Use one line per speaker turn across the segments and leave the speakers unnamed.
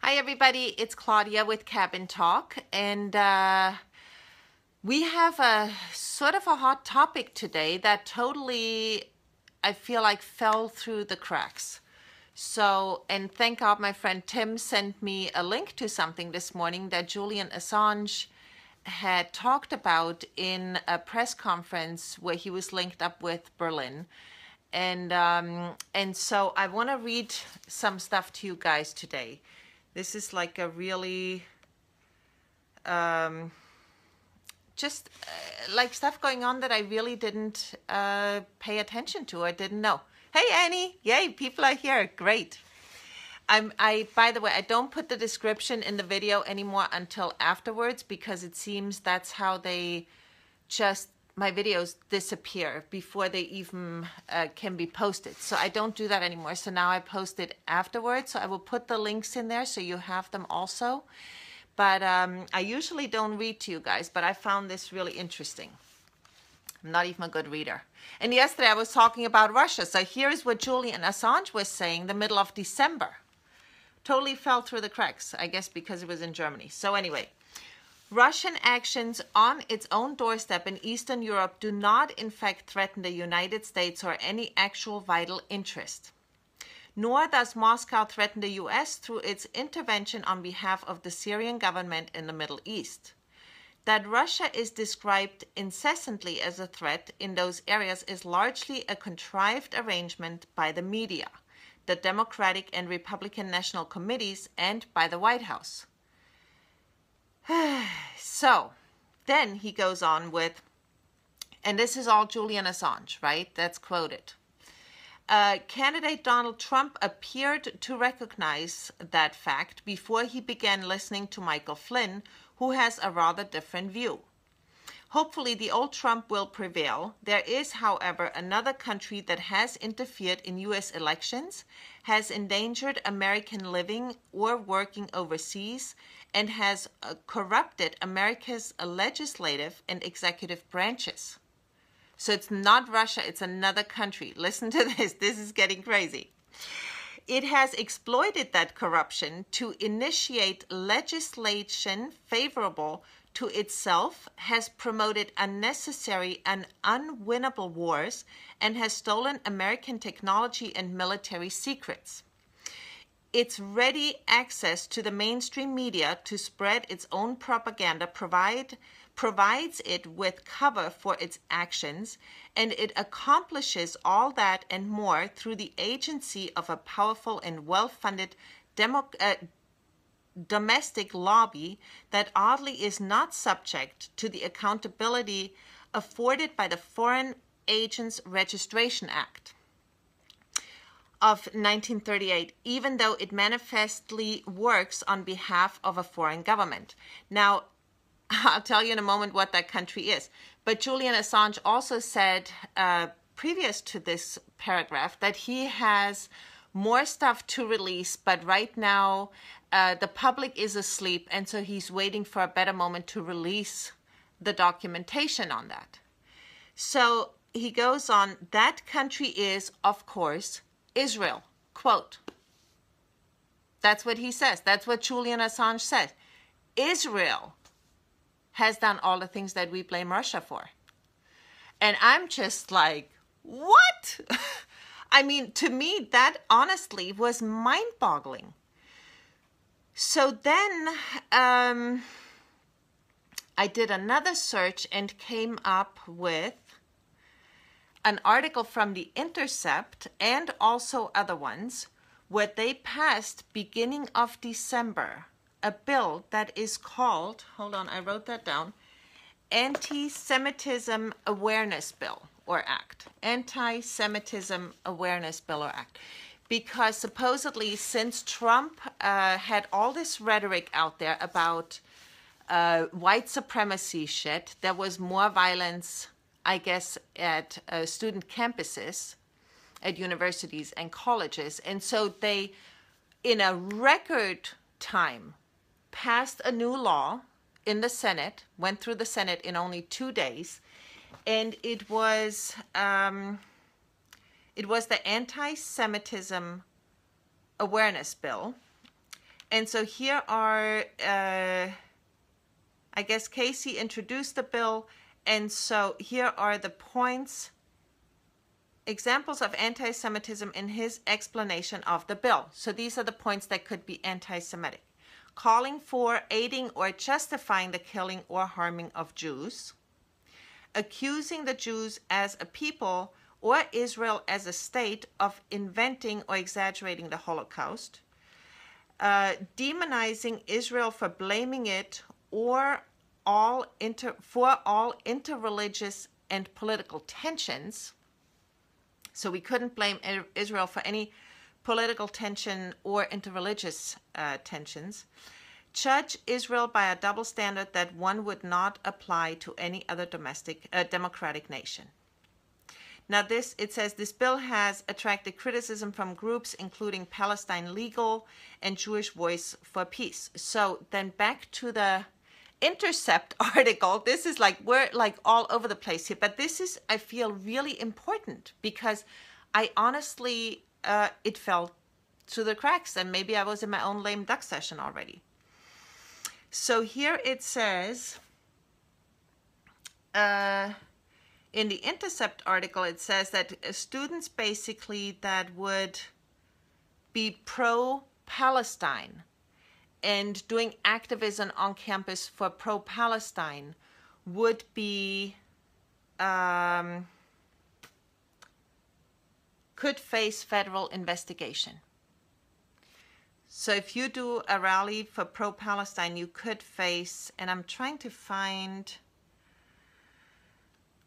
Hi everybody, it's Claudia with Cabin Talk, and we have a sort of a hot topic today that totally, I feel like, fell through the cracks. So, and thank God my friend Tim sent me a link to something this morning that Julian Assange had talked about in a press conference where he was linked up with Berlin. And so I want to read some stuff to you guys today. This is like a really, just like stuff going on that I really didn't pay attention to. I didn't know. Hey, Annie. Yay, people are here. Great. By the way, I don't put the description in the video anymore until afterwards because it seems that's how they just, my videos disappear before they even can be posted. So I don't do that anymore. So now I post it afterwards. So I will put the links in there so you have them also. But I usually don't read to you guys, but I found this really interesting. I'm not even a good reader. And yesterday I was talking about Russia. So here's what Julian Assange was saying the middle of December. Totally fell through the cracks, I guess because it was in Germany. So anyway, Russian actions on its own doorstep in Eastern Europe do not in fact threaten the United States or any actual vital interest. Nor does Moscow threaten the US through its intervention on behalf of the Syrian government in the Middle East. That Russia is described incessantly as a threat in those areas is largely a contrived arrangement by the media, the Democratic and Republican National Committees, and by the White House. So then he goes on with, and this is all Julian Assange, right? That's quoted. Candidate Donald Trump appeared to recognize that fact before he began listening to Michael Flynn, who has a rather different view. Hopefully the old Trump will prevail. There is, however, another country that has interfered in U.S. elections, has endangered American living or working overseas, and has corrupted America's legislative and executive branches. So it's not Russia, it's another country. Listen to this, this is getting crazy. It has exploited that corruption to initiate legislation favorable to itself, has promoted unnecessary and unwinnable wars, and has stolen American technology and military secrets. Its ready access to the mainstream media to spread its own propaganda provides it with cover for its actions, and it accomplishes all that and more through the agency of a powerful and well-funded domestic lobby that oddly is not subject to the accountability afforded by the Foreign Agents Registration Act of 1938, even though it manifestly works on behalf of a foreign government. Now, I'll tell you in a moment what that country is. But Julian Assange also said previous to this paragraph that he has more stuff to release, but right now the public is asleep, and so he's waiting for a better moment to release the documentation on that. So he goes on, that country is, of course, Israel. Quote. That's what he says. That's what Julian Assange says. Israel has done all the things that we blame Russia for. And I'm just like, what? I mean, to me, that honestly was mind-boggling. So then I did another search and came up with an article from The Intercept and also other ones where they passed beginning of December a bill that is called, hold on, I wrote that down, Anti-Semitism Awareness Bill or Act. Anti-Semitism Awareness Bill or Act. Because supposedly since Trump had all this rhetoric out there about white supremacy shit, there was more violence, I guess, at student campuses, at universities and colleges. And so they, in a record time, passed a new law in the Senate, went through the Senate in only 2 days, and it was the Anti-Semitism Awareness Bill, And so here are, I guess Casey introduced the bill, and so here are the points, examples of anti-Semitism in his explanation of the bill. So these are the points that could be anti-Semitic. Calling for, aiding, or justifying the killing or harming of Jews. Accusing the Jews as a people or Israel as a state of inventing or exaggerating the Holocaust. Demonizing Israel for blaming it or for all interreligious and political tensions. So we couldn't blame Israel for any political tension or interreligious tensions. Judge Israel by a double standard that one would not apply to any other democratic nation. Now it says this bill has attracted criticism from groups including Palestine Legal and Jewish Voice for Peace. So then back to the Intercept article. This is like, we're like all over the place here, but this is, I feel, really important because I honestly, it fell through the cracks, and maybe I was in my own lame duck session already. So here it says, in the Intercept article, it says that students basically that would be pro-Palestine and doing activism on campus for pro-Palestine would be, could face federal investigation. So if you do a rally for pro-Palestine, you could face, and I'm trying to find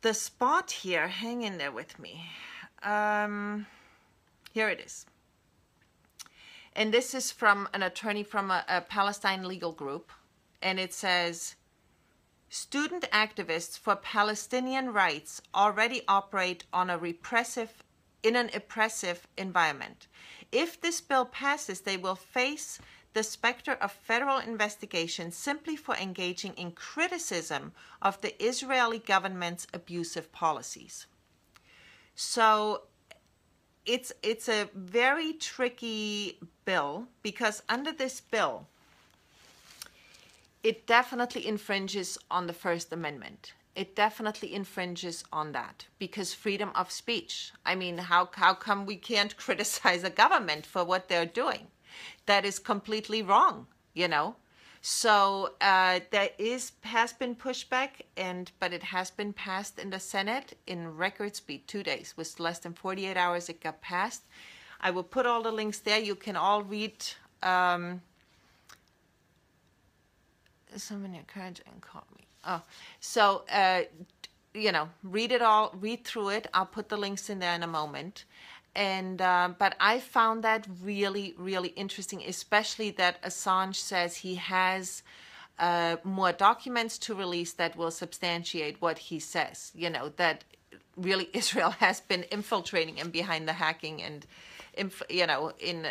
the spot here. Hang in there with me. Here it is. And this is from an attorney from a Palestine legal group. And it says, student activists for Palestinian rights already operate on in an oppressive environment. If this bill passes, they will face the specter of federal investigation simply for engaging in criticism of the Israeli government's abusive policies. So it's a very tricky bill because under this bill, it definitely infringes on the First Amendment. It definitely infringes on that because freedom of speech. I mean, how come we can't criticize a government for what they're doing? That is completely wrong, you know. So there has been pushback, but it has been passed in the Senate in record speed, 2 days. With less than 48 hours, it got passed. I will put all the links there. You can all read. Someone encouraged and called me. Oh, so you know, read it all, read through it. I'll put the links in there in a moment. And but I found that really, really interesting, especially that Assange says he has more documents to release that will substantiate what he says. You know, that really Israel has been infiltrating him behind the hacking and, you know, in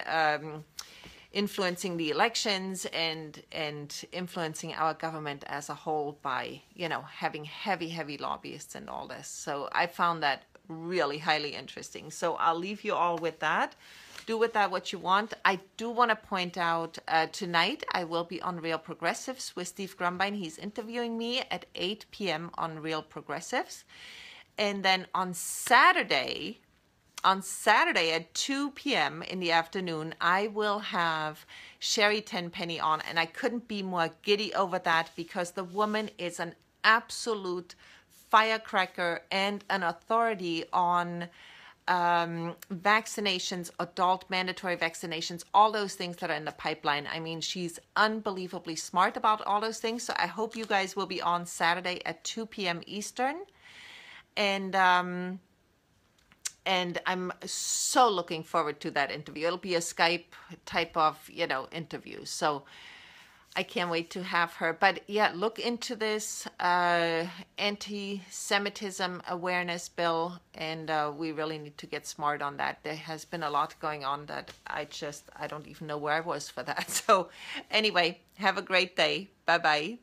influencing the elections and influencing our government as a whole by, you know, having heavy lobbyists and all this. So I found that really highly interesting. So I'll leave you all with that. Do with that what you want. I do want to point out tonight I will be on Real Progressives with Steve Grumbine. He's interviewing me at 8 p.m. on Real Progressives. And then on Saturday at 2 p.m. in the afternoon, I will have Sherry Tenpenny on. And I couldn't be more giddy over that because the woman is an absolute firecracker and an authority on vaccinations, adult mandatory vaccinations, all those things that are in the pipeline. I mean, she's unbelievably smart about all those things. So I hope you guys will be on Saturday at 2 p.m. Eastern. And I'm so looking forward to that interview. It'll be a Skype type of, you know, interview. So I can't wait to have her. But yeah, look into this anti-Semitism awareness bill, and we really need to get smart on that. There has been a lot going on that I don't even know where I was for that. So anyway, have a great day. Bye-bye.